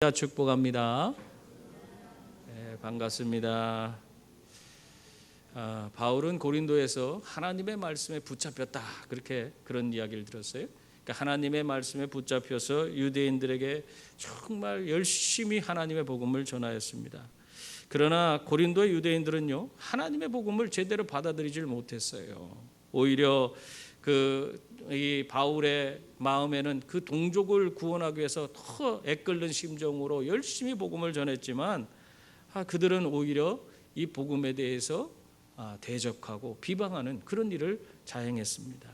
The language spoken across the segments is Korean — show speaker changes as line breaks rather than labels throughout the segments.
축복합니다. 네, 반갑습니다. 바울은 고린도에서 하나님의 말씀에 붙잡혔다, 그런 이야기를 들었어요. 그러니까 하나님의 말씀에 붙잡혀서 유대인들에게 정말 열심히 하나님의 복음을 전하였습니다. 그러나 고린도의 유대인들은요, 하나님의 복음을 제대로 받아들이질 못했어요. 오히려 이 바울의 마음에는 그 동족을 구원하기 위해서 더 애끓는 심정으로 열심히 복음을 전했지만 그들은 오히려 이 복음에 대해서 대적하고 비방하는 그런 일을 자행했습니다.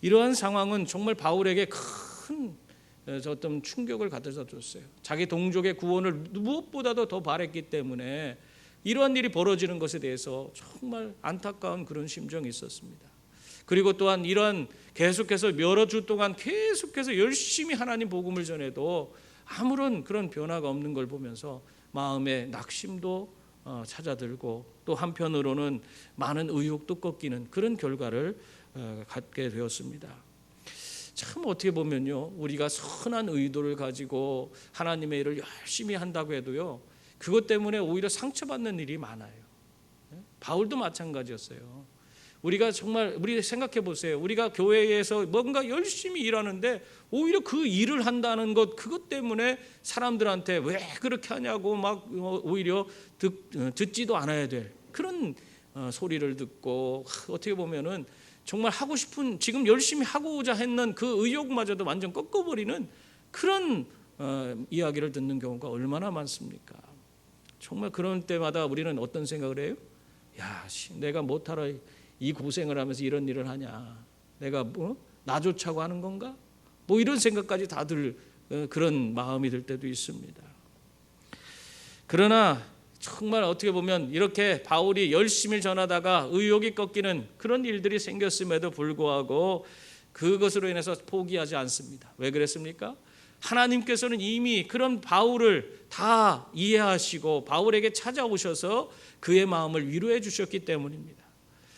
이러한 상황은 정말 바울에게 큰 어떤 충격을 가져다 줬어요. 자기 동족의 구원을 무엇보다도 더 바랬기 때문에 이러한 일이 벌어지는 것에 대해서 정말 안타까운 그런 심정이 있었습니다. 그리고 또한 이러한 계속해서 여러 주 동안 계속해서 열심히 하나님 복음을 전해도 아무런 그런 변화가 없는 걸 보면서 마음에 낙심도 찾아들고 또 한편으로는 많은 의욕도 꺾이는 그런 결과를 갖게 되었습니다. 참 어떻게 보면요, 우리가 선한 의도를 가지고 하나님의 일을 열심히 한다고 해도요, 그것 때문에 오히려 상처받는 일이 많아요. 바울도 마찬가지였어요. 우리가 정말 우리 생각해 보세요. 우리가 교회에서 뭔가 열심히 일하는데 오히려 그 일을 한다는 것, 그것 때문에 사람들한테 왜 그렇게 하냐고 막 오히려 듣지도 않아야 될 그런 소리를 듣고, 어떻게 보면은 정말 하고 싶은, 지금 열심히 하고자 했는 그 의욕마저도 완전 꺾어버리는 그런 이야기를 듣는 경우가 얼마나 많습니까? 정말 그런 때마다 우리는 어떤 생각을 해요? 야, 내가 못하러 이 고생을 하면서 이런 일을 하냐, 내가 나 좋자고 하는 건가, 이런 생각까지 다들 그런 마음이 들 때도 있습니다. 그러나 정말 어떻게 보면 이렇게 바울이 열심히 전하다가 의욕이 꺾이는 그런 일들이 생겼음에도 불구하고 그것으로 인해서 포기하지 않습니다. 왜 그랬습니까? 하나님께서는 이미 그런 바울을 다 이해하시고 바울에게 찾아오셔서 그의 마음을 위로해 주셨기 때문입니다.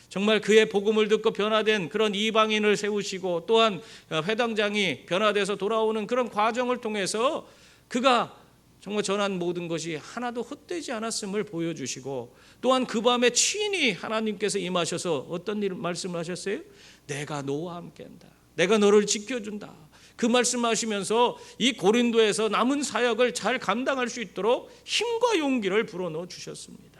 정말 그의 복음을 듣고 변화된 그런 이방인을 세우시고, 또한 회당장이 변화돼서 돌아오는 그런 과정을 통해서 그가 정말 전한 모든 것이 하나도 헛되지 않았음을 보여주시고, 또한 그 밤에 친히 하나님께서 임하셔서 어떤 일 말씀을 하셨어요? 내가 너와 함께한다, 내가 너를 지켜준다, 그 말씀하시면서 이 고린도에서 남은 사역을 잘 감당할 수 있도록 힘과 용기를 불어넣어 주셨습니다.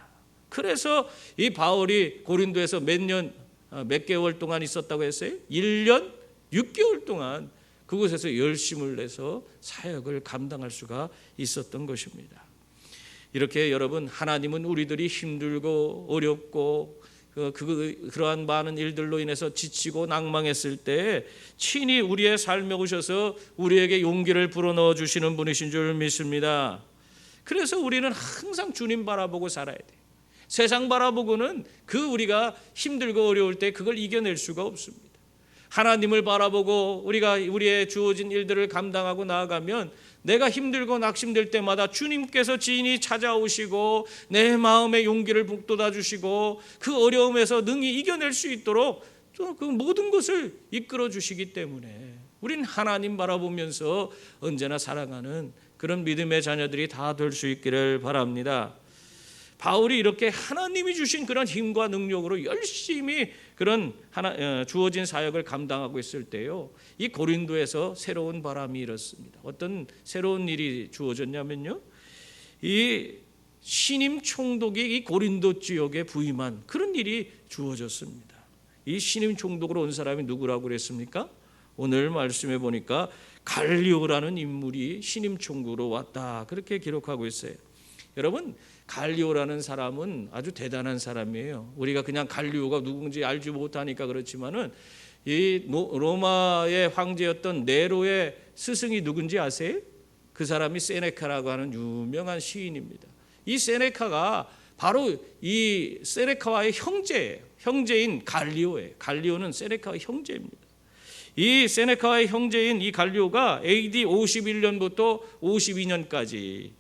그래서 이 바울이 고린도에서 몇 개월 동안 있었다고 했어요? 1년 6개월 동안 그곳에서 열심을 내서 사역을 감당할 수가 있었던 것입니다. 이렇게 여러분, 하나님은 우리들이 힘들고 어렵고 그러한 많은 일들로 인해서 지치고 낭망했을 때 친히 우리의 삶에 오셔서 우리에게 용기를 불어넣어 주시는 분이신 줄 믿습니다. 그래서 우리는 항상 주님 바라보고 살아야 돼요. 세상 바라보고는 우리가 힘들고 어려울 때 그걸 이겨낼 수가 없습니다. 하나님을 바라보고 우리가 우리의 주어진 일들을 감당하고 나아가면 내가 힘들고 낙심될 때마다 주님께서 지인이 찾아오시고 내 마음의 용기를 북돋아 주시고 그 어려움에서 능히 이겨낼 수 있도록 또 그 모든 것을 이끌어 주시기 때문에 우린 하나님 바라보면서 언제나 살아가는 그런 믿음의 자녀들이 다 될 수 있기를 바랍니다. 바울이 이렇게 하나님이 주신 그런 힘과 능력으로 열심히 그런 주어진 사역을 감당하고 있을 때요, 이 고린도에서 새로운 바람이 일었습니다. 어떤 새로운 일이 주어졌냐면요, 이 신임 총독이 이 고린도 지역에 부임한 그런 일이 주어졌습니다. 이 신임 총독으로 온 사람이 누구라고 그랬습니까? 오늘 말씀해 보니까 갈리오라는 인물이 신임 총독으로 왔다, 그렇게 기록하고 있어요. 여러분, 갈리오라는 사람은 아주 대단한 사람이에요. 우리가 그냥 갈리오가 누군지 알지 못하니까 그렇지만은 이 로마의 황제였던 네로의 스승이 누군지 아세요? 그 사람이 세네카라고 하는 유명한 시인입니다. 이 세네카가 바로 이 세네카와의 형제인 갈리오예요. 갈리오는 세네카의 형제입니다. 이 세네카의 형제인 이 갈리오가 AD 51년부터 52년까지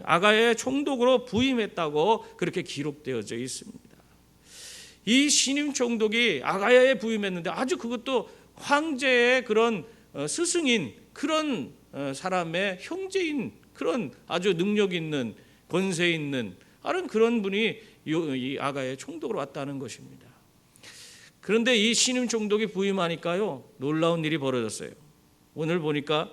아가야의 총독으로 부임했다고 그렇게 기록되어져 있습니다. 이 신임 총독이 아가야에 부임했는데 아주 그것도 황제의 그런 스승인 그런 사람의 형제인 그런 아주 능력 있는 권세 있는 그런 분이 이 아가의 총독으로 왔다는 것입니다. 그런데 이 신임 총독이 부임하니까요, 놀라운 일이 벌어졌어요. 오늘 보니까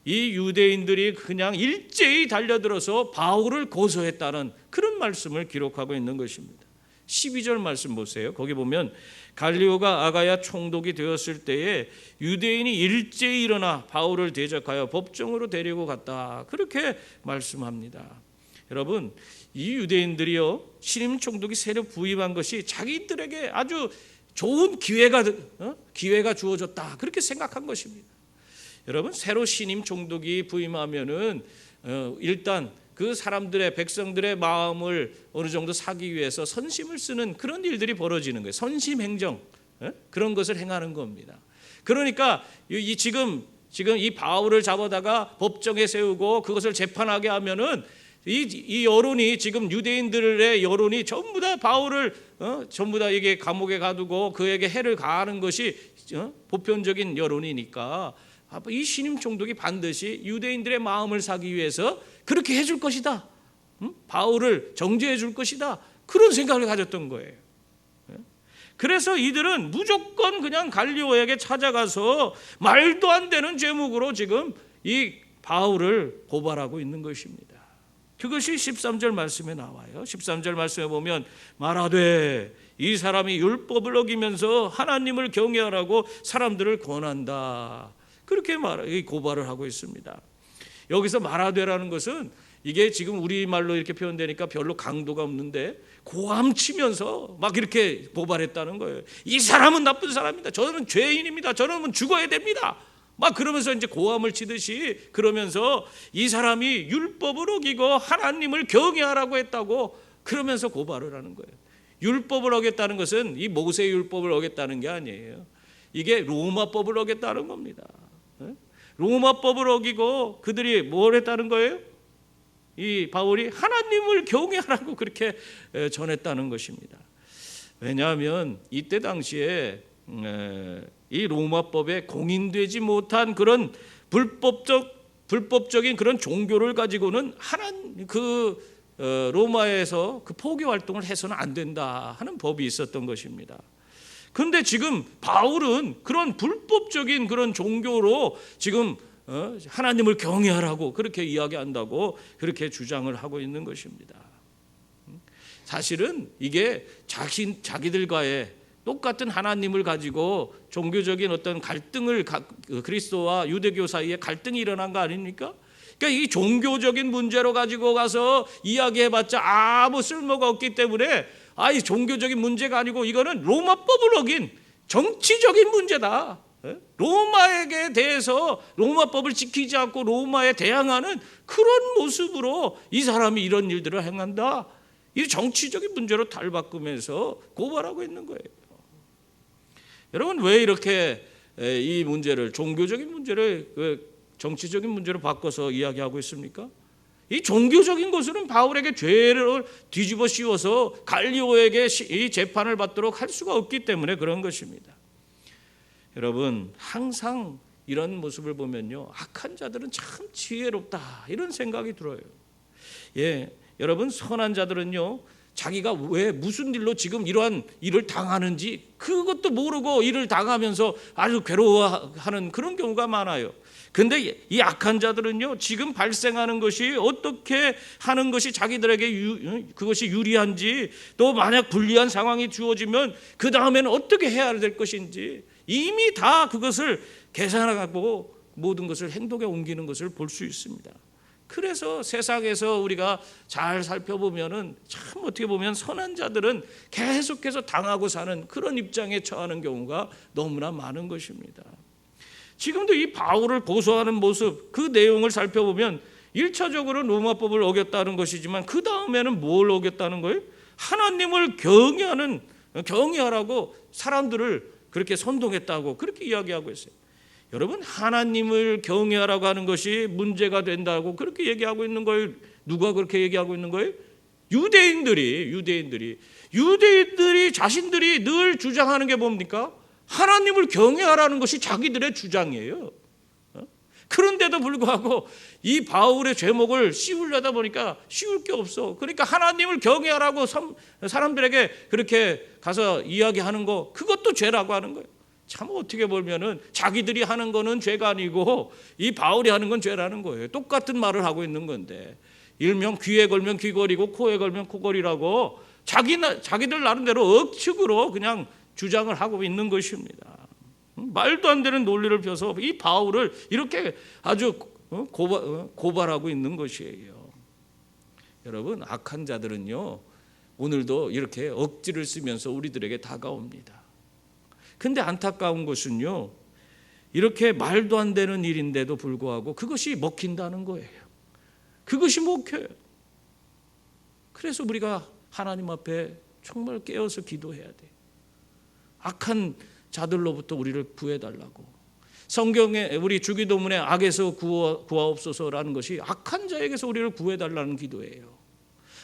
이 유대인들이 그냥 일제히 달려들어서 바울을 고소했다는 그런 말씀을 기록하고 있는 것입니다. 12절 말씀 보세요. 거기 보면 갈리오가 아가야 총독이 되었을 때에 유대인이 일제히 일어나 바울을 대적하여 법정으로 데리고 갔다. 그렇게 말씀합니다. 여러분, 이 유대인들이요, 신임 총독이 새로 부임한 것이 자기들에게 아주 좋은 기회가 주어졌다. 그렇게 생각한 것입니다. 여러분, 새로 신임 총독이 부임하면은 일단 그 사람들의 백성들의 마음을 어느 정도 사기 위해서 선심을 쓰는 그런 일들이 벌어지는 거예요. 선심 행정, 그런 것을 행하는 겁니다. 그러니까 지금 이 바울을 잡아다가 법정에 세우고 그것을 재판하게 하면은 이 여론이, 지금 유대인들의 여론이 전부 다 바울을 전부 다 이게 감옥에 가두고 그에게 해를 가하는 것이 보편적인 여론이니까 이 신임 총독이 반드시 유대인들의 마음을 사기 위해서 그렇게 해줄 것이다, 바울을 정죄해 줄 것이다, 그런 생각을 가졌던 거예요. 그래서 이들은 무조건 그냥 갈리오에게 찾아가서 말도 안 되는 제목으로 지금 이 바울을 고발하고 있는 것입니다. 그것이 13절 말씀에 나와요. 13절 말씀에 보면 말하되 이 사람이 율법을 어기면서 하나님을 경외하라고 사람들을 권한다. 그렇게 고발을 하고 있습니다. 여기서 말하되라는 것은 이게 지금 우리말로 이렇게 표현되니까 별로 강도가 없는데 고함치면서 막 이렇게 고발했다는 거예요. 이 사람은 나쁜 사람입니다. 저는 죄인입니다. 저는 죽어야 됩니다. 막 그러면서 이제 고함을 치듯이 그러면서 이 사람이 율법을 어기고 하나님을 경외하라고 했다고 그러면서 고발을 하는 거예요. 율법을 어겼다는 것은 이 모세 율법을 어겼다는 게 아니에요. 이게 로마법을 어겼다는 겁니다. 로마법을 어기고 그들이 뭘 했다는 거예요? 이 바울이 하나님을 경외하라고 그렇게 전했다는 것입니다. 왜냐하면 이때 당시에 이 로마법에 공인되지 못한 그런 불법적인 그런 종교를 가지고는 로마에서 그 포교 활동을 해서는 안 된다 하는 법이 있었던 것입니다. 그런데 지금 바울은 그런 불법적인 그런 종교로 지금 하나님을 경외하라고 그렇게 이야기한다고 그렇게 주장을 하고 있는 것입니다. 사실은 이게 자기들과의 똑같은 하나님을 가지고 종교적인 어떤 갈등을, 그리스도와 유대교 사이에 갈등이 일어난 거 아닙니까? 그러니까 이 종교적인 문제로 가지고 가서 이야기해봤자 아무 쓸모가 없기 때문에 이 종교적인 문제가 아니고 이거는 로마법을 어긴 정치적인 문제다. 로마에게 대해서 로마법을 지키지 않고 로마에 대항하는 그런 모습으로 이 사람이 이런 일들을 행한다. 이 정치적인 문제로 탈바꿈해서 고발하고 있는 거예요. 여러분, 왜 이렇게 이 문제를, 종교적인 문제를 정치적인 문제로 바꿔서 이야기하고 있습니까? 이 종교적인 것으로는 바울에게 죄를 뒤집어 씌워서 갈리오에게 이 재판을 받도록 할 수가 없기 때문에 그런 것입니다. 여러분, 항상 이런 모습을 보면요, 악한 자들은 참 지혜롭다 이런 생각이 들어요. 여러분, 선한 자들은요, 자기가 왜 무슨 일로 지금 이러한 일을 당하는지 그것도 모르고 일을 당하면서 아주 괴로워하는 그런 경우가 많아요. 근데 이 악한 자들은요, 지금 발생하는 것이 어떻게 하는 것이 자기들에게 그것이 유리한지, 또 만약 불리한 상황이 주어지면 그 다음에는 어떻게 해야 될 것인지 이미 다 그것을 계산하고 모든 것을 행동에 옮기는 것을 볼 수 있습니다. 그래서 세상에서 우리가 잘 살펴보면은 참 어떻게 보면 선한 자들은 계속해서 당하고 사는 그런 입장에 처하는 경우가 너무나 많은 것입니다. 지금도 이 바울을 고소하는 모습, 그 내용을 살펴보면 1차적으로 로마법을 어겼다는 것이지만 그 다음에는 뭘 어겼다는 거예요? 하나님을 경외하라고 사람들을 그렇게 선동했다고 그렇게 이야기하고 있어요. 여러분, 하나님을 경외하라고 하는 것이 문제가 된다고 그렇게 얘기하고 있는 거예요. 누가 그렇게 얘기하고 있는 거예요? 유대인들이 자신들이 늘 주장하는 게 뭡니까? 하나님을 경외하라는 것이 자기들의 주장이에요. 그런데도 불구하고 이 바울의 죄목을 씌우려다 보니까 씌울 게 없어. 그러니까 하나님을 경외하라고 사람들에게 그렇게 가서 이야기하는 거, 그것도 죄라고 하는 거예요. 참 어떻게 보면은 자기들이 하는 거는 죄가 아니고 이 바울이 하는 건 죄라는 거예요. 똑같은 말을 하고 있는 건데, 일명 귀에 걸면 귀걸이고 코에 걸면 코걸이라고 자기들 나름대로 억측으로 그냥 주장을 하고 있는 것입니다. 말도 안 되는 논리를 펴서 이 바울을 이렇게 아주 고발하고 있는 것이에요. 여러분, 악한 자들은요 오늘도 이렇게 억지를 쓰면서 우리들에게 다가옵니다. 근데 안타까운 것은요, 이렇게 말도 안 되는 일인데도 불구하고 그것이 먹힌다는 거예요. 그것이 먹혀요. 그래서 우리가 하나님 앞에 정말 깨어서 기도해야 돼요. 악한 자들로부터 우리를 구해달라고. 성경에 우리 주기도문에 악에서 구하옵소서라는 것이 악한 자에게서 우리를 구해달라는 기도예요.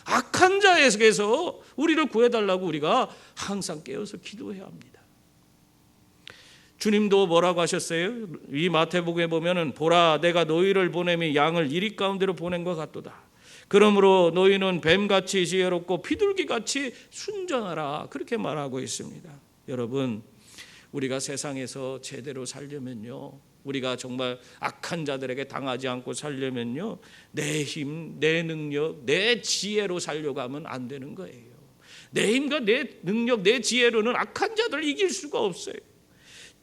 악한 자에게서 우리를 구해달라고 우리가 항상 깨어서 기도해야 합니다. 주님도 뭐라고 하셨어요? 이 마태복음에 보면은 보라 내가 너희를 보냄이 양을 이리 가운데로 보낸 것 같도다. 그러므로 너희는 뱀같이 지혜롭고 비둘기같이 순전하라. 그렇게 말하고 있습니다. 여러분, 우리가 세상에서 제대로 살려면요, 우리가 정말 악한 자들에게 당하지 않고 살려면요, 내 힘, 내 능력, 내 지혜로 살려고 하면 안 되는 거예요. 내 힘과 내 능력, 내 지혜로는 악한 자들을 이길 수가 없어요.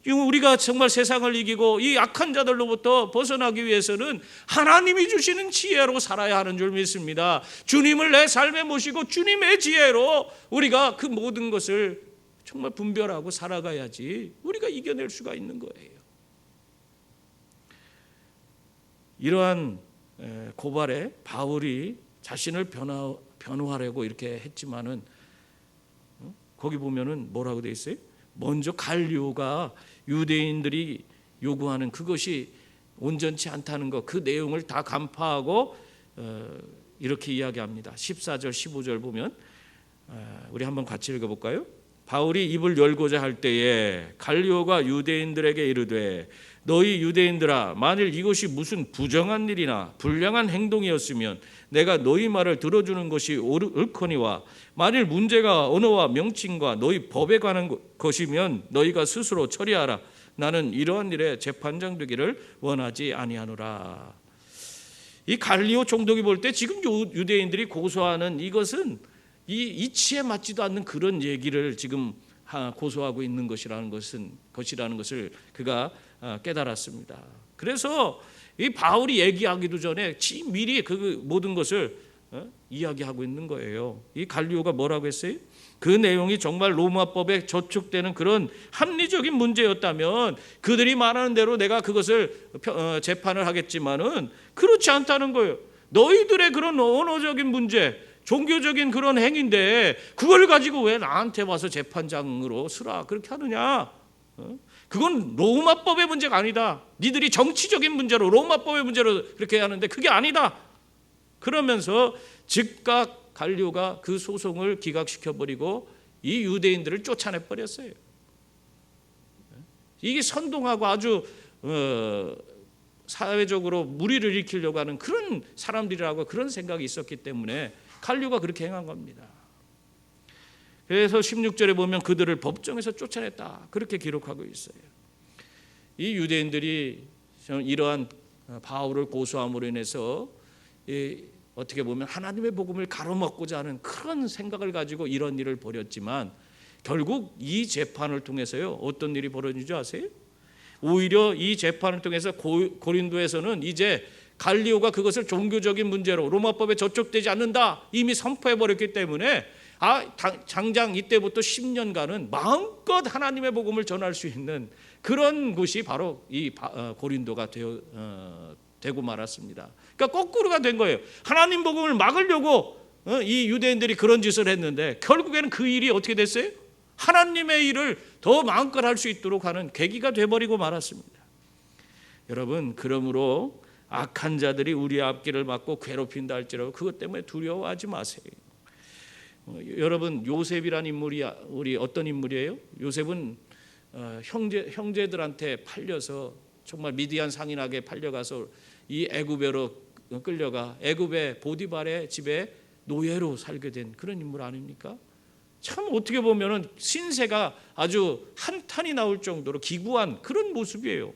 우리가 정말 세상을 이기고 이 악한 자들로부터 벗어나기 위해서는 하나님이 주시는 지혜로 살아야 하는 줄 믿습니다. 주님을 내 삶에 모시고 주님의 지혜로 우리가 그 모든 것을 정말 분별하고 살아가야지 우리가 이겨낼 수가 있는 거예요. 이러한 고발에 바울이 자신을 변호하려고 이렇게 했지만은 거기 보면은 뭐라고 돼 있어요? 먼저 갈리오가 유대인들이 요구하는 그것이 온전치 않다는 것, 그 내용을 다 간파하고 이렇게 이야기합니다. 14절 15절 보면 우리 한번 같이 읽어볼까요? 바울이 입을 열고자 할 때에 갈리오가 유대인들에게 이르되 너희 유대인들아, 만일 이것이 무슨 부정한 일이나 불량한 행동이었으면 내가 너희 말을 들어주는 것이 옳거니와 만일 문제가 언어와 명칭과 너희 법에 관한 것이면 너희가 스스로 처리하라. 나는 이러한 일에 재판장 되기를 원하지 아니하노라. 이 갈리오 총독이 볼 때 지금 유대인들이 고소하는 이것은 이 이치에 맞지도 않는 그런 얘기를 지금 고소하고 있는 것이라는 것을 그가 깨달았습니다. 그래서 이 바울이 얘기하기도 전에 미리 그 모든 것을 이야기하고 있는 거예요. 이 갈리오가 뭐라고 했어요? 그 내용이 정말 로마법에 저촉되는 그런 합리적인 문제였다면 그들이 말하는 대로 내가 그것을 재판을 하겠지만은 그렇지 않다는 거예요. 너희들의 그런 언어적인 문제, 종교적인 그런 행위인데 그걸 가지고 왜 나한테 와서 재판장으로 쓰라 그렇게 하느냐? 그건 로마법의 문제가 아니다. 니들이 정치적인 문제로 로마법의 문제로 그렇게 하는데 그게 아니다. 그러면서 즉각 갈리오가 그 소송을 기각시켜버리고 이 유대인들을 쫓아내버렸어요. 이게 선동하고 아주 사회적으로 무리를 일으키려고 하는 그런 사람들이라고 그런 생각이 있었기 때문에 갈리오가 그렇게 행한 겁니다. 그래서 16절에 보면 그들을 법정에서 쫓아냈다 그렇게 기록하고 있어요. 이 유대인들이 이러한 바울을 고소함으로 인해서 어떻게 보면 하나님의 복음을 가로막고자 하는 그런 생각을 가지고 이런 일을 벌였지만 결국 이 재판을 통해서요 어떤 일이 벌어진 줄 아세요? 오히려 이 재판을 통해서 고린도에서는 이제 갈리오가 그것을 종교적인 문제로 로마법에 저촉되지 않는다 이미 선포해버렸기 때문에 장장 이때부터 10년간은 마음껏 하나님의 복음을 전할 수 있는 그런 곳이 바로 이 고린도가 되고 말았습니다. 그러니까 거꾸로가 된 거예요. 하나님 복음을 막으려고 이 유대인들이 그런 짓을 했는데 결국에는 그 일이 어떻게 됐어요? 하나님의 일을 더 마음껏 할 수 있도록 하는 계기가 돼버리고 말았습니다. 여러분, 그러므로 악한 자들이 우리의 앞길을 막고 괴롭힌다 할지라도 그것 때문에 두려워하지 마세요. 여러분, 요셉이란 인물이 우리 어떤 인물이에요? 요셉은 형제들한테 팔려서 정말 미디안 상인에게 팔려가서 이 애굽으로 끌려가 애굽의 보디발의 집에 노예로 살게 된 그런 인물 아닙니까? 참 어떻게 보면은 신세가 아주 한탄이 나올 정도로 기구한 그런 모습이에요.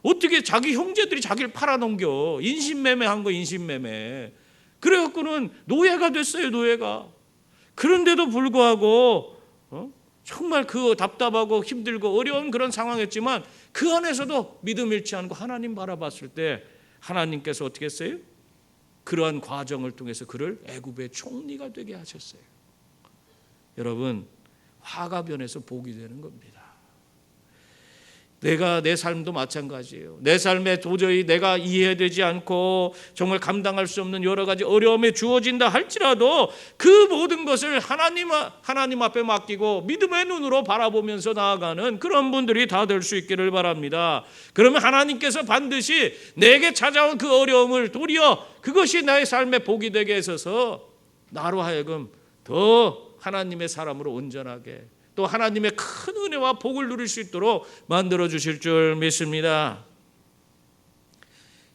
어떻게 자기 형제들이 자기를 팔아넘겨. 인신매매한 거 인신매매. 그래갖고는 노예가 됐어요. 노예가. 그런데도 불구하고 정말 그 답답하고 힘들고 어려운 그런 상황이었지만 그 안에서도 믿음 잃지 않고 하나님 바라봤을 때 하나님께서 어떻게 했어요? 그러한 과정을 통해서 그를 애굽의 총리가 되게 하셨어요. 여러분, 화가 변해서 복이 되는 겁니다. 내 삶도 마찬가지예요. 내 삶에 도저히 내가 이해되지 않고 정말 감당할 수 없는 여러 가지 어려움이 주어진다 할지라도 그 모든 것을 하나님 앞에 맡기고 믿음의 눈으로 바라보면서 나아가는 그런 분들이 다 될 수 있기를 바랍니다. 그러면 하나님께서 반드시 내게 찾아온 그 어려움을 도리어 그것이 나의 삶의 복이 되게 해서 나로 하여금 더 하나님의 사람으로 온전하게 또 하나님의 큰 은혜와 복을 누릴 수 있도록 만들어 주실 줄 믿습니다.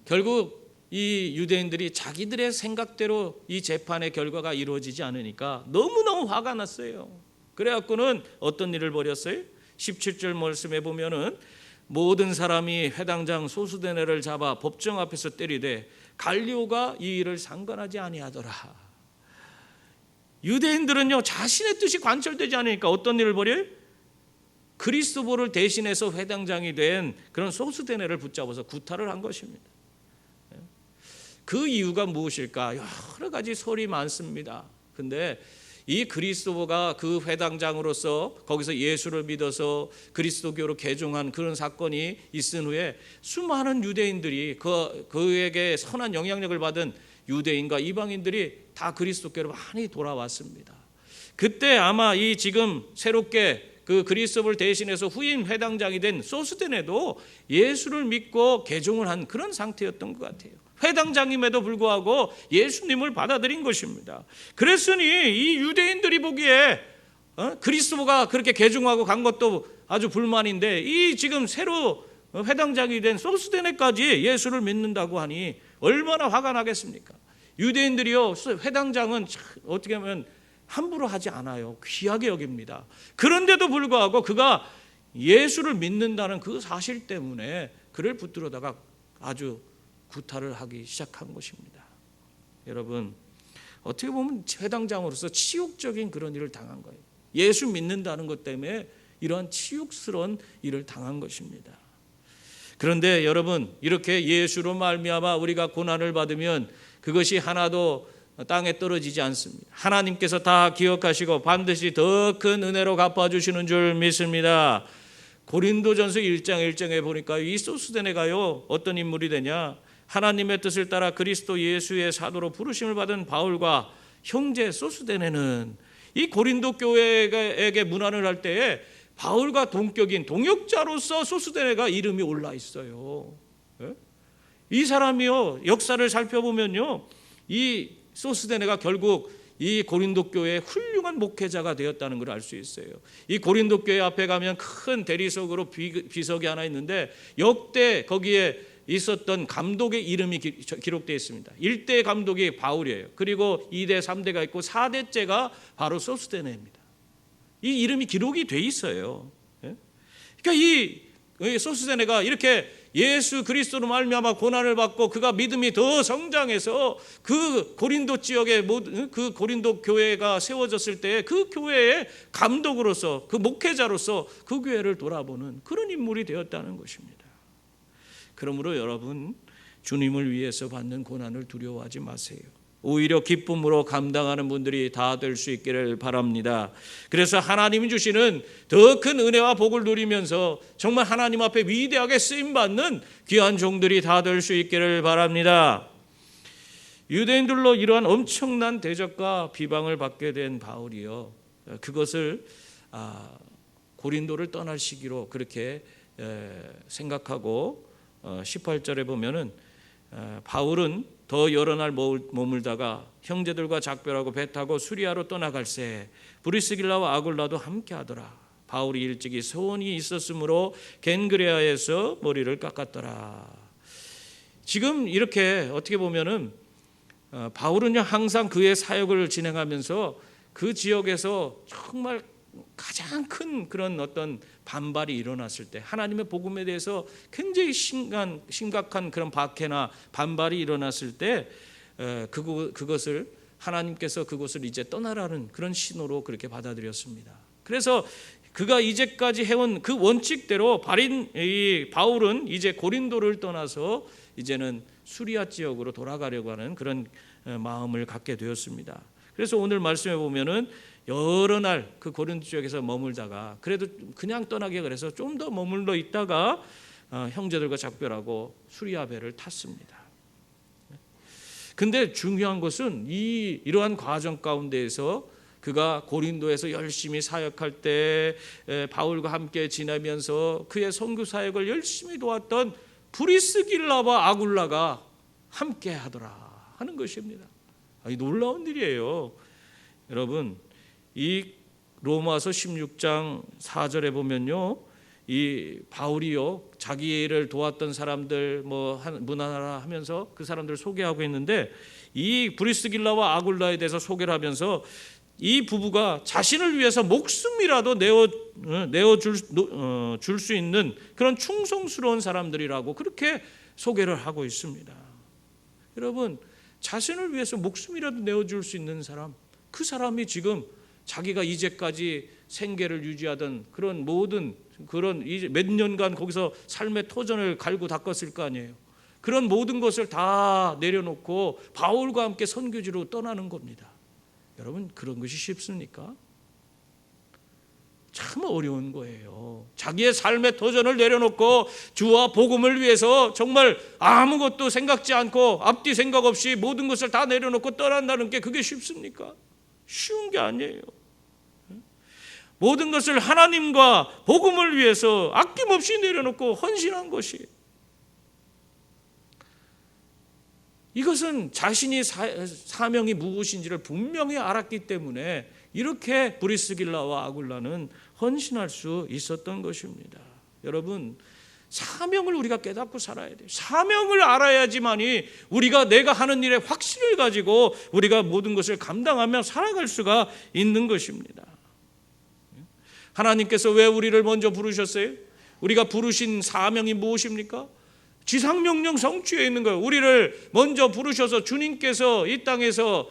결국 이 유대인들이 자기들의 생각대로 이 재판의 결과가 이루어지지 않으니까 너무너무 화가 났어요. 그래갖고는 어떤 일을 벌였어요? 17절 말씀에 보면은 모든 사람이 회당장 소수대네를 잡아 법정 앞에서 때리되 갈리오가 이 일을 상관하지 아니하더라. 유대인들은요 자신의 뜻이 관철되지 않으니까 어떤 일을 벌여요? 그리스도를 대신해서 회당장이 된 그런 소수대네를 붙잡아서 구타를 한 것입니다. 그 이유가 무엇일까? 여러 가지 설이 많습니다. 근데 이 그리스도가 그 회당장으로서 거기서 예수를 믿어서 그리스도교로 개종한 그런 사건이 있은 후에 수많은 유대인들이 그에게 선한 영향력을 받은 유대인과 이방인들이 다 그리스도께로 많이 돌아왔습니다. 그때 아마 이 지금 새롭게 그 그리스도를 대신해서 후임 회당장이 된 소스데네도 예수를 믿고 개종을 한 그런 상태였던 것 같아요. 회당장임에도 불구하고 예수님을 받아들인 것입니다. 그랬으니 이 유대인들이 보기에 그리스도가 그렇게 개종하고 간 것도 아주 불만인데 이 지금 새로 회당장이 된 소스데네까지 예수를 믿는다고 하니 얼마나 화가 나겠습니까? 유대인들이요 회당장은 어떻게 하면 함부로 하지 않아요. 귀하게 여깁니다. 그런데도 불구하고 그가 예수를 믿는다는 그 사실 때문에 그를 붙들어다가 아주 구타를 하기 시작한 것입니다. 여러분 어떻게 보면 회당장으로서 치욕적인 그런 일을 당한 거예요. 예수 믿는다는 것 때문에 이러한 치욕스러운 일을 당한 것입니다. 그런데 여러분 이렇게 예수로 말미암아 우리가 고난을 받으면 그것이 하나도 땅에 떨어지지 않습니다. 하나님께서 다 기억하시고 반드시 더 큰 은혜로 갚아주시는 줄 믿습니다. 고린도전서 1장 1장에 보니까 이 소스데네가요 어떤 인물이 되냐, 하나님의 뜻을 따라 그리스도 예수의 사도로 부르심을 받은 바울과 형제 소스데네는 이 고린도 교회에게 문안을 할 때에 바울과 동격인 동역자로서 소스데네가 이름이 올라 있어요. 이 사람이요 역사를 살펴보면요 이 소스데네가 결국 이 고린도 교회의 훌륭한 목회자가 되었다는 걸 알 수 있어요. 이 고린도 교회 앞에 가면 큰 대리석으로 비석이 하나 있는데 역대 거기에 있었던 감독의 이름이 기록되어 있습니다. 1대 감독이 바울이에요. 그리고 2대 3대가 있고 4대째가 바로 소스데네입니다. 이 이름이 기록이 돼 있어요. 그러니까 이 소스데네가 이렇게 예수 그리스도로 말미암아 고난을 받고 그가 믿음이 더 성장해서 그 고린도 지역의 그 고린도 교회가 세워졌을 때 그 교회의 감독으로서 그 목회자로서 그 교회를 돌아보는 그런 인물이 되었다는 것입니다. 그러므로 여러분 주님을 위해서 받는 고난을 두려워하지 마세요. 오히려 기쁨으로 감당하는 분들이 다 될 수 있기를 바랍니다. 그래서 하나님이 주시는 더 큰 은혜와 복을 누리면서 정말 하나님 앞에 위대하게 쓰임받는 귀한 종들이 다 될 수 있기를 바랍니다. 유대인들로 이러한 엄청난 대적과 비방을 받게 된 바울이요 그것을 고린도를 떠날 시기로 그렇게 생각하고 18절에 보면은 바울은 더 여러 날 머물다가 형제들과 작별하고 배 타고 수리아로 떠나갈새 브리스길라와 아굴라도 함께 하더라. 바울이 일찍이 소원이 있었으므로 겐그레아에서 머리를 깎았더라. 지금 이렇게 어떻게 보면은 바울은요 항상 그의 사역을 진행하면서 그 지역에서 정말 가장 큰 그런 어떤 반발이 일어났을 때, 하나님의 복음에 대해서 굉장히 심각한 그런 박해나 반발이 일어났을 때 그것을 하나님께서 그곳을 이제 떠나라는 그런 신호로 그렇게 받아들였습니다. 그래서 그가 이제까지 해온 그 원칙대로 바울은 이제 고린도를 떠나서 이제는 수리아 지역으로 돌아가려고 하는 그런 마음을 갖게 되었습니다. 그래서 오늘 말씀해 보면은 여러 날 그 고린도 지역에서 머물다가 그래도 그냥 떠나게 그래서 좀 더 머물러 있다가 형제들과 작별하고 수리아 배를 탔습니다. 근데 중요한 것은 이러한 과정 가운데에서 그가 고린도에서 열심히 사역할 때 바울과 함께 지내면서 그의 선교 사역을 열심히 도왔던 브리스길라와 아굴라가 함께 하더라 하는 것입니다. 이 놀라운 일이에요. 여러분, 이 로마서 16장 4절에 보면요, 이 바울이요 자기를 도왔던 사람들 문하라 하면서 그 사람들을 소개하고 있는데, 이 브리스길라와 아굴라에 대해서 소개를 하면서 이 부부가 자신을 위해서 목숨이라도 줄 수 있는 그런 충성스러운 사람들이라고 그렇게 소개를 하고 있습니다. 여러분, 자신을 위해서 목숨이라도 내어줄 수 있는 사람, 그 사람이 지금 자기가 이제까지 생계를 유지하던 그런 모든 그런 이제 몇 년간 거기서 삶의 터전을 갈고 닦았을 거 아니에요. 그런 모든 것을 다 내려놓고 바울과 함께 선교지로 떠나는 겁니다. 여러분, 그런 것이 쉽습니까? 참 어려운 거예요. 자기의 삶의 도전을 내려놓고 주와 복음을 위해서 정말 아무것도 생각지 않고 앞뒤 생각 없이 모든 것을 다 내려놓고 떠난다는 게 그게 쉽습니까? 쉬운 게 아니에요. 모든 것을 하나님과 복음을 위해서 아낌없이 내려놓고 헌신한 것이, 이것은 자신이 사명이 무엇인지를 분명히 알았기 때문에 이렇게 브리스길라와 아굴라는 헌신할 수 있었던 것입니다. 여러분, 사명을 우리가 깨닫고 살아야 돼요. 사명을 알아야지만이 우리가 내가 하는 일에 확신을 가지고 우리가 모든 것을 감당하며 살아갈 수가 있는 것입니다. 하나님께서 왜 우리를 먼저 부르셨어요? 우리가 부르신 사명이 무엇입니까? 지상명령 성취에 있는 거예요. 우리를 먼저 부르셔서 주님께서 이 땅에서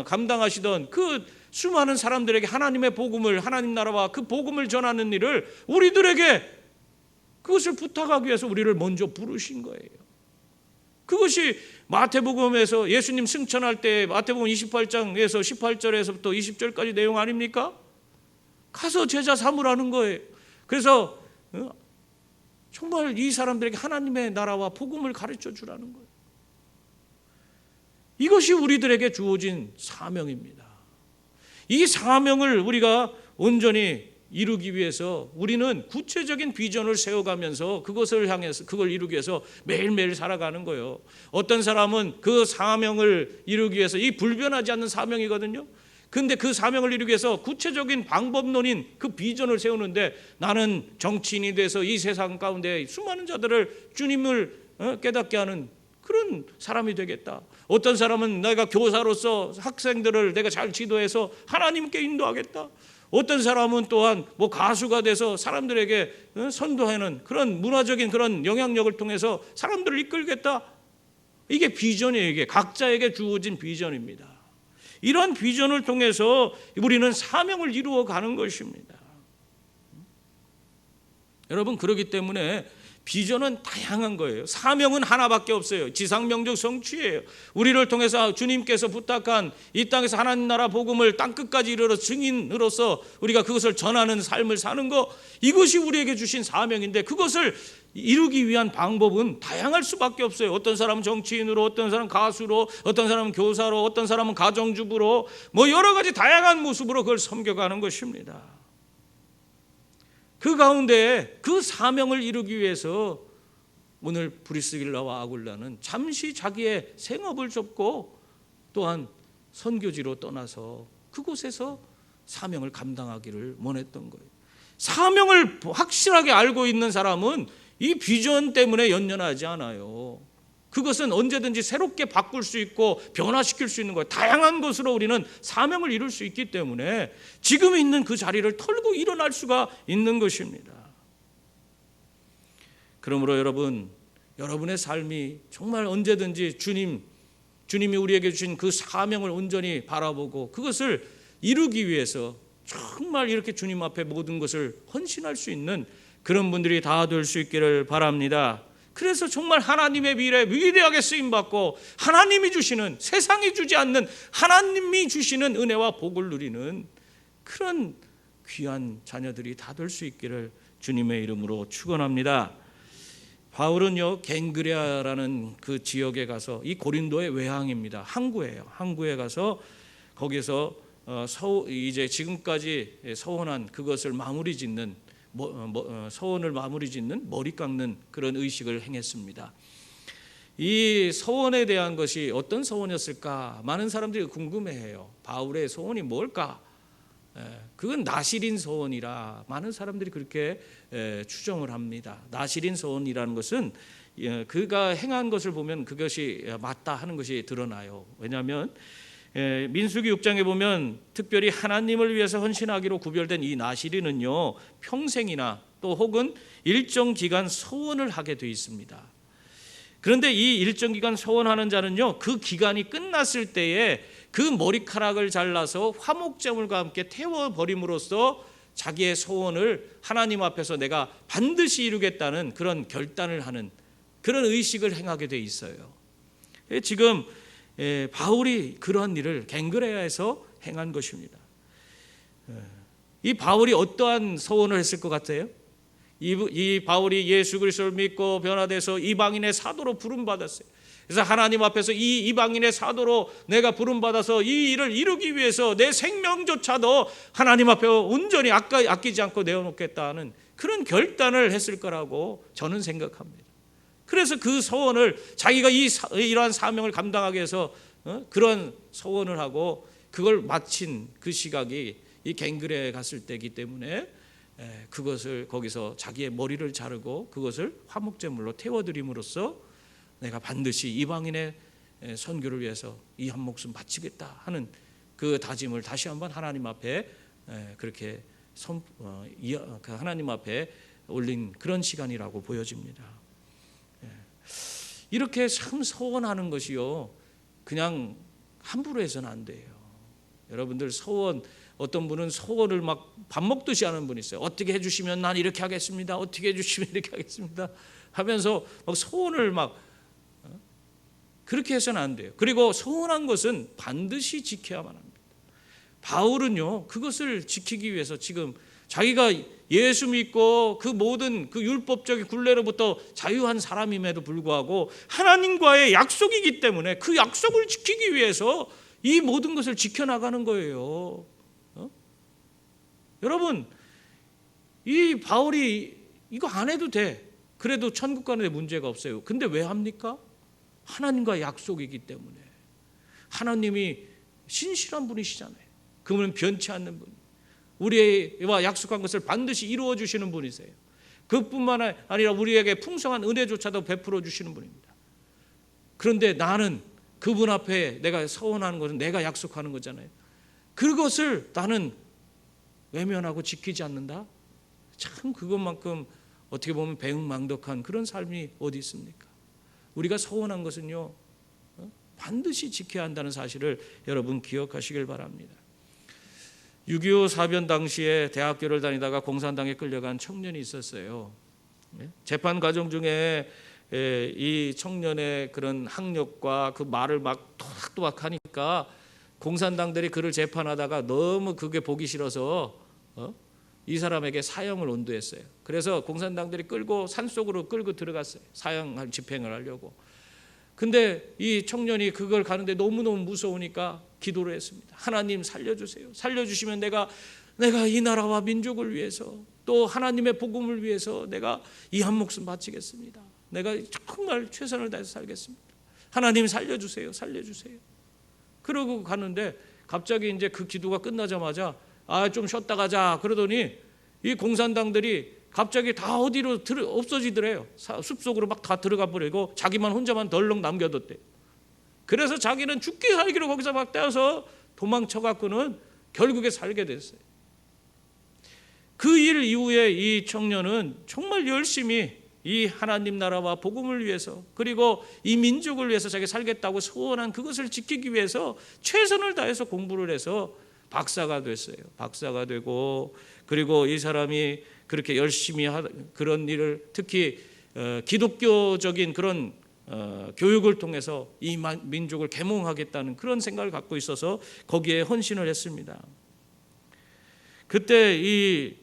감당하시던 그 수많은 사람들에게 하나님의 복음을, 하나님 나라와 그 복음을 전하는 일을 우리들에게 그것을 부탁하기 위해서 우리를 먼저 부르신 거예요. 그것이 마태복음에서 예수님 승천할 때 마태복음 28장에서 18절에서부터 20절까지 내용 아닙니까? 가서 제자 삼으라는 거예요. 그래서 정말 이 사람들에게 하나님의 나라와 복음을 가르쳐 주라는 거예요. 이것이 우리들에게 주어진 사명입니다. 이 사명을 우리가 온전히 이루기 위해서 우리는 구체적인 비전을 세워가면서 그것을 향해서 그걸 이루기 위해서 매일매일 살아가는 거예요. 어떤 사람은 그 사명을 이루기 위해서, 이 불변하지 않는 사명이거든요. 근데 그 사명을 이루기 위해서 구체적인 방법론인 그 비전을 세우는데, 나는 정치인이 돼서 이 세상 가운데 수많은 자들을 주님을 깨닫게 하는 그런 사람이 되겠다. 어떤 사람은 내가 교사로서 학생들을 내가 잘 지도해서 하나님께 인도하겠다. 어떤 사람은 또한 가수가 돼서 사람들에게 선도하는 그런 문화적인 그런 영향력을 통해서 사람들을 이끌겠다. 이게 비전이에요. 이게 각자에게 주어진 비전입니다. 이런 비전을 통해서 우리는 사명을 이루어 가는 것입니다. 여러분, 그렇기 때문에 비전은 다양한 거예요. 사명은 하나밖에 없어요. 지상명령 성취예요. 우리를 통해서 주님께서 부탁한 이 땅에서 하나님 나라 복음을 땅끝까지 이르러 증인으로서 우리가 그것을 전하는 삶을 사는 거, 이것이 우리에게 주신 사명인데, 그것을 이루기 위한 방법은 다양할 수밖에 없어요. 어떤 사람은 정치인으로, 어떤 사람은 가수로, 어떤 사람은 교사로, 어떤 사람은 가정주부로, 여러 가지 다양한 모습으로 그걸 섬겨가는 것입니다. 그 가운데 그 사명을 이루기 위해서 오늘 브리스길라와 아굴라는 잠시 자기의 생업을 접고 또한 선교지로 떠나서 그곳에서 사명을 감당하기를 원했던 거예요. 사명을 확실하게 알고 있는 사람은 이 비전 때문에 연연하지 않아요. 그것은 언제든지 새롭게 바꿀 수 있고 변화시킬 수 있는 거예요. 다양한 것으로 우리는 사명을 이룰 수 있기 때문에 지금 있는 그 자리를 털고 일어날 수가 있는 것입니다. 그러므로 여러분의 삶이 정말 언제든지 주님이 우리에게 주신 그 사명을 온전히 바라보고 그것을 이루기 위해서 정말 이렇게 주님 앞에 모든 것을 헌신할 수 있는 그런 분들이 다 될 수 있기를 바랍니다. 그래서 정말 하나님의 미래 위대하게 쓰임받고 하나님이 주시는, 세상이 주지 않는 하나님이 주시는 은혜와 복을 누리는 그런 귀한 자녀들이 다 될 수 있기를 주님의 이름으로 축원합니다. 바울은요, 갱그레아라는 그 지역에 가서, 이 고린도의 외항입니다. 항구예요. 항구에 가서 거기서 이제 지금까지 서원한 그것을 마무리 짓는, 서원을 마무리 짓는, 머리 깎는 그런 의식을 행했습니다. 이 서원에 대한 것이 어떤 서원이었을까? 많은 사람들이 궁금해해요. 바울의 서원이 뭘까? 그건 나실인 서원이라 많은 사람들이 그렇게 추정을 합니다. 나실인 서원이라는 것은 그가 행한 것을 보면 그것이 맞다 하는 것이 드러나요. 왜냐하면 민수기 6장에 보면 특별히 하나님을 위해서 헌신하기로 구별된 이 나실인은요, 평생이나 또 혹은 일정 기간 서원을 하게 돼 있습니다. 그런데 이 일정 기간 서원하는 자는요, 그 기간이 끝났을 때에 그 머리카락을 잘라서 화목제물과 함께 태워버림으로써 자기의 소원을 하나님 앞에서 내가 반드시 이루겠다는 그런 결단을 하는 그런 의식을 행하게 돼 있어요. 지금 바울이 그러한 일을 갱그레아에서 행한 것입니다. 이 바울이 어떠한 서원을 했을 것 같아요? 이 바울이 예수 그리스도를 믿고 변화돼서 이방인의 사도로 부름받았어요. 그래서 하나님 앞에서 이 이방인의 사도로 내가 부름받아서 이 일을 이루기 위해서 내 생명조차도 하나님 앞에 온전히 아끼지 않고 내어놓겠다는 그런 결단을 했을 거라고 저는 생각합니다. 그래서 그 서원을 자기가 이러한 사명을 감당하기 위해서 그런 서원을 하고 그걸 마친 그 시각이 이 갱그레에 갔을 때이기 때문에 그것을 거기서 자기의 머리를 자르고 그것을 화목제물로 태워드림으로써 내가 반드시 이방인의 선교를 위해서 이 한 목숨 바치겠다 하는 그 다짐을 다시 한번 하나님 앞에 그렇게 하나님 앞에 올린 그런 시간이라고 보여집니다. 이렇게 참 서원하는 것이요, 그냥 함부로 해서는 안 돼요. 여러분들 서원, 어떤 분은 서원을 막 밥 먹듯이 하는 분이 있어요. 어떻게 해주시면 난 이렇게 하겠습니다. 어떻게 해주시면 이렇게 하겠습니다 하면서 막 소원을 막 그렇게 해서는 안 돼요. 그리고 서원한 것은 반드시 지켜야만 합니다. 바울은요, 그것을 지키기 위해서 지금 자기가 예수 믿고 그 모든 그 율법적인 굴레로부터 자유한 사람임에도 불구하고 하나님과의 약속이기 때문에 그 약속을 지키기 위해서 이 모든 것을 지켜나가는 거예요. 여러분, 이 바울이 이거 안 해도 돼. 그래도 천국 가는 데 문제가 없어요. 근데 왜 합니까? 하나님과 약속이기 때문에. 하나님이 신실한 분이시잖아요. 그분은 변치 않는 분, 우리와 약속한 것을 반드시 이루어 주시는 분이세요. 그뿐만 아니라 우리에게 풍성한 은혜조차도 베풀어 주시는 분입니다. 그런데 나는 그분 앞에 내가 서원하는 것은 내가 약속하는 거잖아요. 그것을 나는 외면하고 지키지 않는다? 참 그것만큼 어떻게 보면 배은망덕한 그런 삶이 어디 있습니까? 우리가 서원한 것은요, 반드시 지켜야 한다는 사실을 여러분 기억하시길 바랍니다. 6.25 사변 당시에 대학교를 다니다가 공산당에 끌려간 청년이 있었어요. 재판 과정 중에 이 청년의 그런 학력과 그 말을 막 또박또박 하니까 공산당들이 그를 재판하다가 너무 그게 보기 싫어서 이 사람에게 사형을 온두했어요. 그래서 공산당들이 산속으로 끌고 들어갔어요. 사형 집행을 하려고. 근데 이 청년이 그걸 가는데 너무너무 무서우니까 기도를 했습니다. 하나님 살려주세요. 살려주시면 내가 이 나라와 민족을 위해서 또 하나님의 복음을 위해서 내가 이 한 목숨 바치겠습니다. 내가 정말 최선을 다해서 살겠습니다. 하나님 살려주세요. 살려주세요. 그러고 가는데 갑자기 이제 그 기도가 끝나자마자 좀 쉬었다 가자 그러더니 이 공산당들이 갑자기 다 어디로 없어지더래요. 숲속으로 막 다 들어가 버리고 자기만 혼자만 덜렁 남겨뒀대. 그래서 자기는 죽기 살기로 거기서 막 떼어서 도망쳐갖고는 결국에 살게 됐어요. 그 일 이후에 이 청년은 정말 열심히 이 하나님 나라와 복음을 위해서, 그리고 이 민족을 위해서 자기 살겠다고 소원한 그것을 지키기 위해서 최선을 다해서 공부를 해서 박사가 됐어요. 박사가 되고, 그리고 이 사람이 그렇게 열심히 그런 일을, 특히 기독교적인 그런 교육을 통해서 이 민족을 계몽하겠다는 그런 생각을 갖고 있어서 거기에 헌신을 했습니다. 그때 이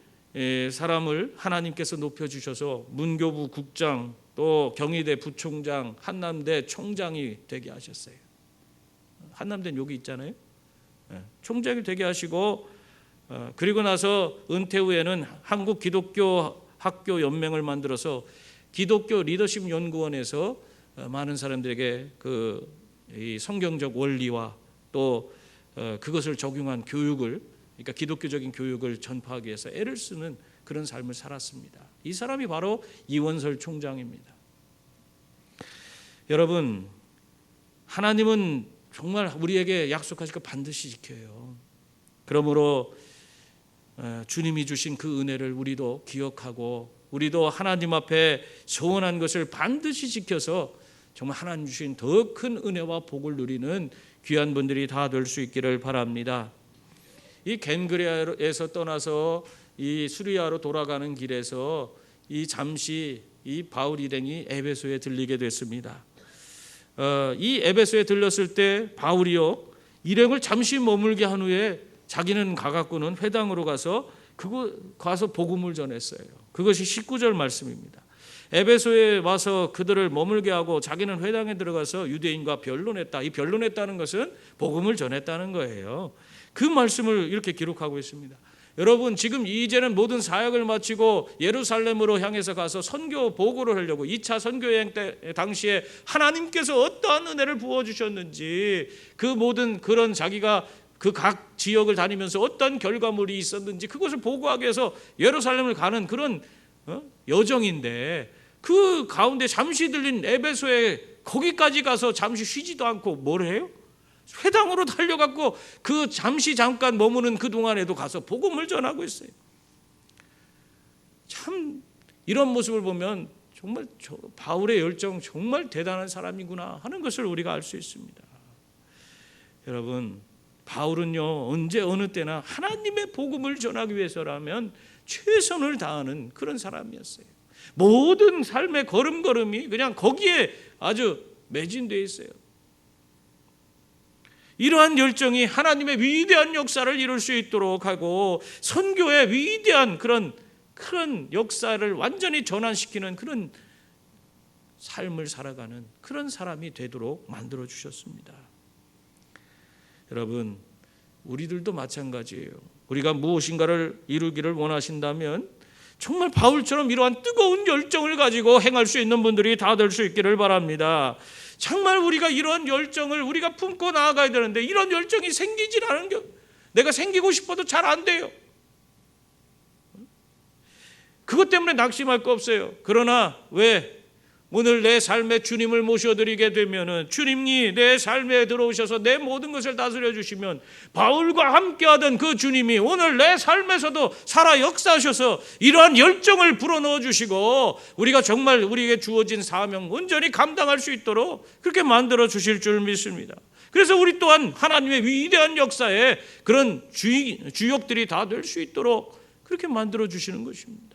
사람을 하나님께서 높여주셔서 문교부 국장, 또 경희대 부총장, 한남대 총장이 되게 하셨어요. 한남대는 여기 있잖아요. 총장이 되게 하시고, 그리고 나서 은퇴 후에는 한국 기독교 학교 연맹을 만들어서 기독교 리더십 연구원에서 많은 사람들에게 이 성경적 원리와 또 그것을 적용한 교육을, 그러니까 기독교적인 교육을 전파하기 위해서 애를 쓰는 그런 삶을 살았습니다. 이 사람이 바로 이원설 총장입니다. 여러분, 하나님은 정말 우리에게 약속하신 거 반드시 지켜요. 그러므로 주님이 주신 그 은혜를 우리도 기억하고, 우리도 하나님 앞에 소원한 것을 반드시 지켜서 정말 하나님 주신 더 큰 은혜와 복을 누리는 귀한 분들이 다 될 수 있기를 바랍니다. 이 겐그레아에서 떠나서 이 수리아로 돌아가는 길에서 잠시 이 바울 일행이 에베소에 들리게 됐습니다. 이 에베소에 들렸을 때 바울이요, 일행을 잠시 머물게 한 후에 자기는 가갖고는 회당으로 가서 복음을 전했어요. 그것이 19절 말씀입니다. 에베소에 와서 그들을 머물게 하고 자기는 회당에 들어가서 유대인과 변론했다. 이 변론했다는 것은 복음을 전했다는 거예요. 그 말씀을 이렇게 기록하고 있습니다. 여러분, 지금 이제는 모든 사역을 마치고 예루살렘으로 향해서 가서 선교 보고를 하려고 2차 선교여행 때 당시에 하나님께서 어떠한 은혜를 부어주셨는지, 그 모든 그런 자기가 그 각 지역을 다니면서 어떤 결과물이 있었는지 그것을 보고하기 위해서 예루살렘을 가는 그런 여정인데, 그 가운데 잠시 들린 에베소에 거기까지 가서 잠시 쉬지도 않고 뭘 해요? 회당으로 달려갔고 그 잠깐 머무는 그 동안에도 가서 복음을 전하고 있어요. 참 이런 모습을 보면 정말 바울의 열정 정말 대단한 사람이구나 하는 것을 우리가 알 수 있습니다. 여러분, 바울은요, 언제 어느 때나 하나님의 복음을 전하기 위해서라면 최선을 다하는 그런 사람이었어요. 모든 삶의 걸음걸음이 그냥 거기에 아주 매진되어 있어요. 이러한 열정이 하나님의 위대한 역사를 이룰 수 있도록 하고, 선교의 위대한 그런 큰 역사를 완전히 전환시키는 그런 삶을 살아가는 그런 사람이 되도록 만들어 주셨습니다. 여러분, 우리들도 마찬가지예요. 우리가 무엇인가를 이루기를 원하신다면 정말 바울처럼 이러한 뜨거운 열정을 가지고 행할 수 있는 분들이 다 될 수 있기를 바랍니다. 정말 우리가 이런 열정을 우리가 품고 나아가야 되는데, 이런 열정이 생기질 않은 게, 내가 생기고 싶어도 잘 안 돼요. 그것 때문에 낙심할 거 없어요. 그러나 왜 오늘 내 삶에 주님을 모셔드리게 되면은, 주님이 내 삶에 들어오셔서 내 모든 것을 다스려 주시면, 바울과 함께하던 그 주님이 오늘 내 삶에서도 살아 역사하셔서 이러한 열정을 불어넣어 주시고, 우리가 정말 우리에게 주어진 사명 온전히 감당할 수 있도록 그렇게 만들어 주실 줄 믿습니다. 그래서 우리 또한 하나님의 위대한 역사에 그런 주역들이 다 될 수 있도록 그렇게 만들어 주시는 것입니다.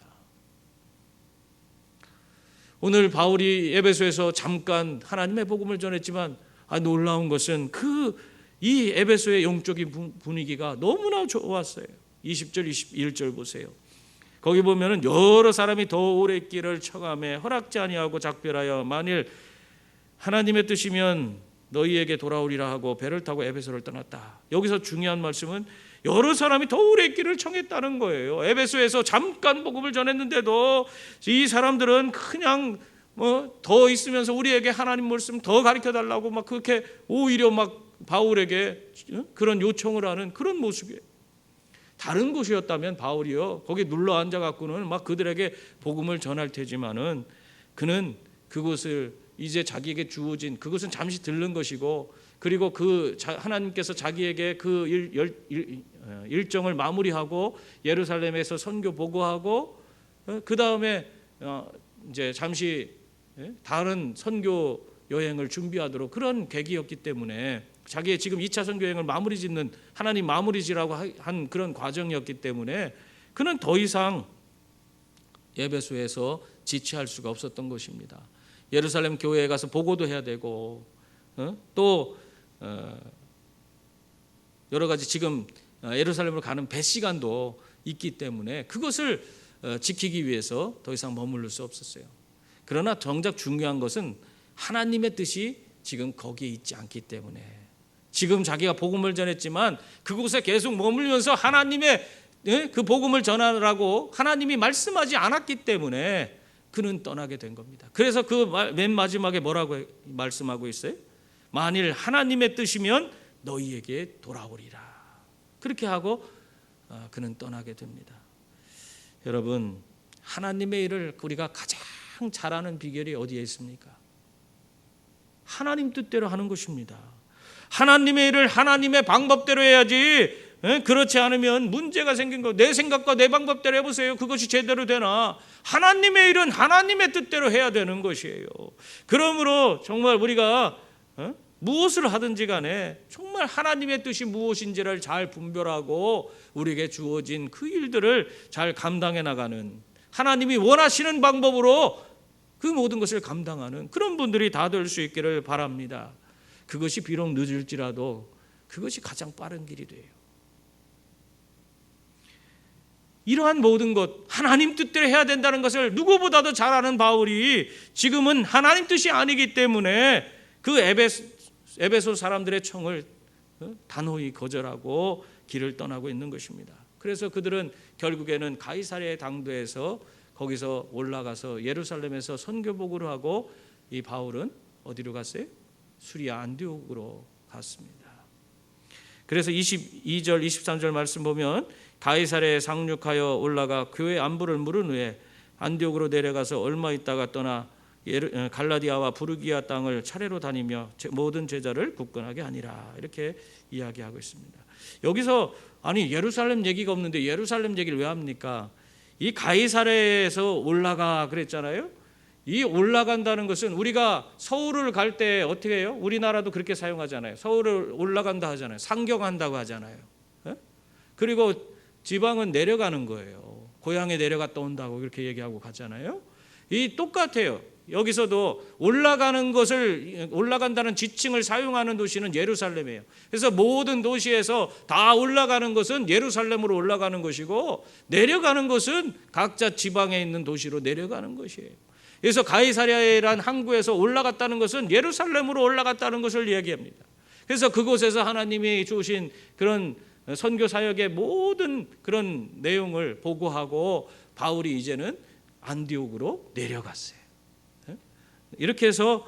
오늘 바울이 에베소에서 잠깐 하나님의 복음을 전했지만, 놀라운 것은 이 에베소의 영적인 분위기가 너무나 좋았어요. 20절, 21절 보세요. 거기 보면은 여러 사람이 더 오래 있기를 청하며 허락지 아니하고 작별하여 만일 하나님의 뜻이면 너희에게 돌아오리라 하고 배를 타고 에베소를 떠났다. 여기서 중요한 말씀은 여러 사람이 더 오래 있기를 청했다는 거예요. 에베소에서 잠깐 복음을 전했는데도 이 사람들은 그냥 더 있으면서 우리에게 하나님 말씀 더 가르쳐 달라고 막 그렇게 오히려 막 바울에게 그런 요청을 하는 그런 모습이에요. 다른 곳이었다면 바울이요 거기 눌러 앉아 갖고는 막 그들에게 복음을 전할 테지만은 그는 그곳을 이제 자기에게 주어진 그것은 잠시 들른 것이고 그리고 하나님께서 자기에게 그 일정을 마무리하고 예루살렘에서 선교 보고하고 그 다음에 이제 잠시 다른 선교 여행을 준비하도록 그런 계기였기 때문에 자기의 지금 2차 선교 여행을 마무리 짓는 하나님 마무리 지라고 한 그런 과정이었기 때문에 그는 더 이상 에베소에서 지체할 수가 없었던 것입니다. 예루살렘 교회에 가서 보고도 해야 되고 또 여러 가지 지금 예루살렘으로 가는 배 시간도 있기 때문에 그것을 지키기 위해서 더 이상 머무를 수 없었어요. 그러나 정작 중요한 것은 하나님의 뜻이 지금 거기에 있지 않기 때문에 지금 자기가 복음을 전했지만 그곳에 계속 머물면서 하나님의 그 복음을 전하라고 하나님이 말씀하지 않았기 때문에 그는 떠나게 된 겁니다. 그래서 그 맨 마지막에 뭐라고 말씀하고 있어요? 만일 하나님의 뜻이면 너희에게 돌아오리라. 그렇게 하고 그는 떠나게 됩니다. 여러분, 하나님의 일을 우리가 가장 잘하는 비결이 어디에 있습니까? 하나님 뜻대로 하는 것입니다. 하나님의 일을 하나님의 방법대로 해야지. 그렇지 않으면 문제가 생긴 거. 내 생각과 내 방법대로 해보세요. 그것이 제대로 되나? 하나님의 일은 하나님의 뜻대로 해야 되는 것이에요. 그러므로 정말 우리가 무엇을 하든지 간에 정말 하나님의 뜻이 무엇인지를 잘 분별하고 우리에게 주어진 그 일들을 잘 감당해 나가는 하나님이 원하시는 방법으로 그 모든 것을 감당하는 그런 분들이 다 될 수 있기를 바랍니다. 그것이 비록 늦을지라도 그것이 가장 빠른 길이 돼요. 이러한 모든 것 하나님 뜻대로 해야 된다는 것을 누구보다도 잘 아는 바울이 지금은 하나님 뜻이 아니기 때문에 그 에베소 사람들의 청을 단호히 거절하고 길을 떠나고 있는 것입니다. 그래서 그들은 결국에는 가이사랴의 당도에서 거기서 올라가서 예루살렘에서 선교복을 하고 이 바울은 어디로 갔어요? 수리아 안디옥으로 갔습니다. 그래서 22절 23절 말씀 보면 가이사랴에 상륙하여 올라가 교회 안부를 물은 후에 안디옥으로 내려가서 얼마 있다가 떠나 갈라디아와 부르기아 땅을 차례로 다니며 모든 제자를 굳건하게 하니라. 이렇게 이야기하고 있습니다. 여기서 아니 예루살렘 얘기가 없는데 예루살렘 얘기를 왜 합니까? 이 가이사랴에서 올라가 그랬잖아요. 이 올라간다는 것은 우리가 서울을 갈 때 어떻게 해요? 우리나라도 그렇게 사용하잖아요. 서울을 올라간다 하잖아요. 상경한다고 하잖아요. 그리고 지방은 내려가는 거예요. 고향에 내려갔다 온다고 그렇게 얘기하고 가잖아요. 이 똑같아요. 여기서도 올라간다는 지칭을 사용하는 도시는 예루살렘이에요. 그래서 모든 도시에서 다 올라가는 것은 예루살렘으로 올라가는 것이고 내려가는 것은 각자 지방에 있는 도시로 내려가는 것이에요. 그래서 가이사랴란 항구에서 올라갔다는 것은 예루살렘으로 올라갔다는 것을 얘기합니다. 그래서 그곳에서 하나님이 주신 그런 선교 사역의 모든 그런 내용을 보고하고 바울이 이제는 안디옥으로 내려갔어요. 이렇게 해서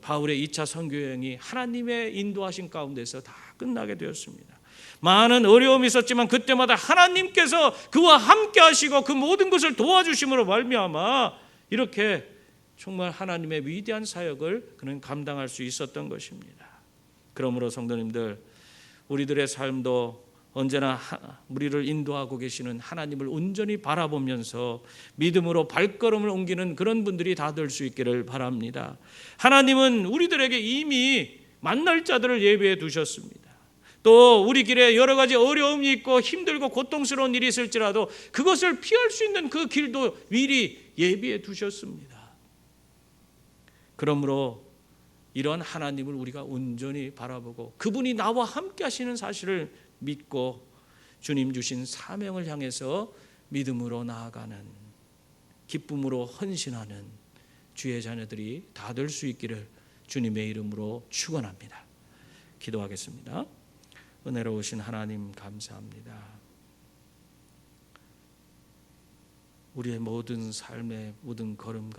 바울의 2차 선교 여행이 하나님의 인도하신 가운데서 다 끝나게 되었습니다. 많은 어려움이 있었지만 그때마다 하나님께서 그와 함께 하시고 그 모든 것을 도와주심으로 말미암아 이렇게 정말 하나님의 위대한 사역을 그는 감당할 수 있었던 것입니다. 그러므로 성도님들, 우리들의 삶도 언제나 우리를 인도하고 계시는 하나님을 온전히 바라보면서 믿음으로 발걸음을 옮기는 그런 분들이 다 될 수 있기를 바랍니다. 하나님은 우리들에게 이미 만날 자들을 예비해 두셨습니다. 또 우리 길에 여러 가지 어려움이 있고 힘들고 고통스러운 일이 있을지라도 그것을 피할 수 있는 그 길도 미리 예비해 두셨습니다. 그러므로 이런 하나님을 우리가 온전히 바라보고 그분이 나와 함께 하시는 사실을 믿고 주님 주신 사명을 향해서 믿음으로 나아가는 기쁨으로 헌신하는 주의 자녀들이 다 될 수 있기를 주님의 이름으로 축원합니다. 기도하겠습니다. 은혜로우신 하나님 감사합니다. 우리의 모든 삶의 모든 걸음과